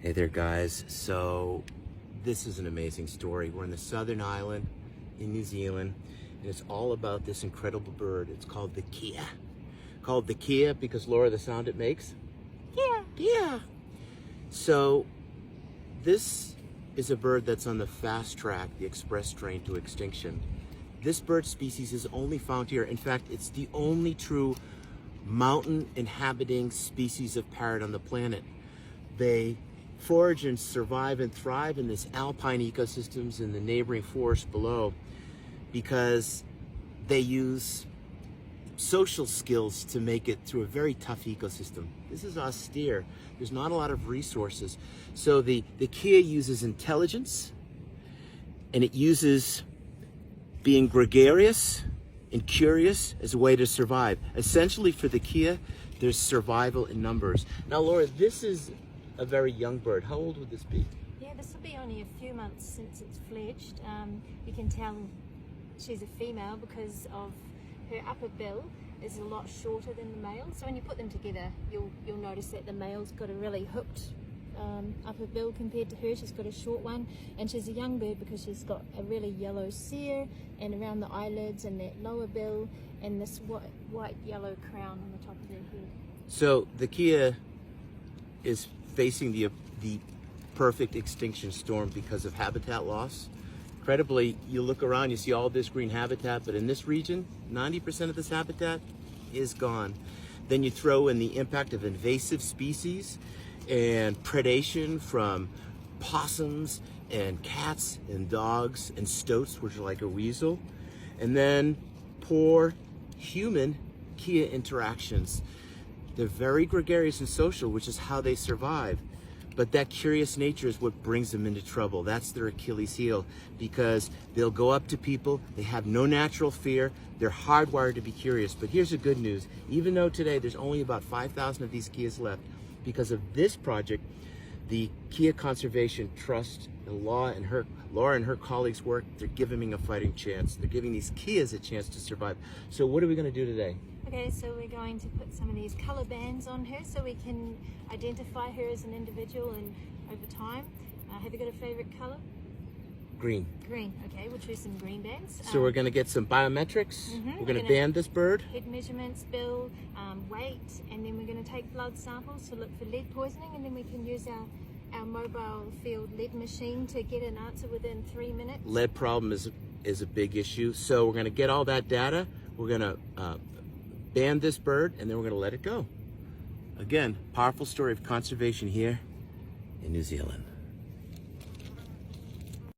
Hey there, guys. So this is an amazing story. We're in the southern island in New Zealand, and it's all about this incredible bird. It's called the kea. Called the kea because, Laura, the sound it makes? Kea. Kea. So this is a bird that's on the fast track, the express train to extinction. This bird species is only found here. In fact, it's the only true mountain inhabiting species of parrot on the planet. They forage and survive and thrive in this alpine ecosystems in the neighboring forest below because they use social skills to make it through a very tough ecosystem. This is austere. There's not a lot of resources. So the kea uses intelligence, and it uses being gregarious and curious as a way to survive. Essentially for the kea, there's survival in numbers. Now, Laura, this is a very young bird. How old would this be? Yeah, this will be only a few months since it's fledged. You can tell she's a female because of her upper bill is a lot shorter than the male. So when you put them together, you'll notice that the male's got a really hooked upper bill compared to her. She's got a short one, and she's a young bird because she's got a really yellow cere and around the eyelids and that lower bill and this white yellow crown on the top of her head. So the kea is facing the perfect extinction storm because of habitat loss. Incredibly, you look around, you see all this green habitat, but in this region, 90% of this habitat is gone. Then you throw in the impact of invasive species and predation from possums and cats and dogs and stoats, which are like a weasel, and then poor human kea interactions. They're very gregarious and social, which is how they survive. But that curious nature is what brings them into trouble. That's their Achilles heel, because they'll go up to people, they have no natural fear, they're hardwired to be curious. But here's the good news. Even though today there's only about 5,000 of these keas left, because of this project, the Kea Conservation Trust, Laura and her colleagues' work, they're giving me a fighting chance. They're giving these keas a chance to survive. So what are we going to do today? Okay, so we're going to put some of these color bands on her so we can identify her as an individual and over time. Have you got a favorite color? Green. Green, okay, we'll choose some green bands. So we're going to get some biometrics. We're going to band this bird. Head measurements, bill, weight, and then we're going to take blood samples to look for lead poisoning, and then we can use our mobile field lead machine to get an answer within 3 minutes. Lead problem is a big issue. So we're going to get all that data. We're going to band this bird, and then we're going to let it go. Again, powerful story of conservation here in New Zealand.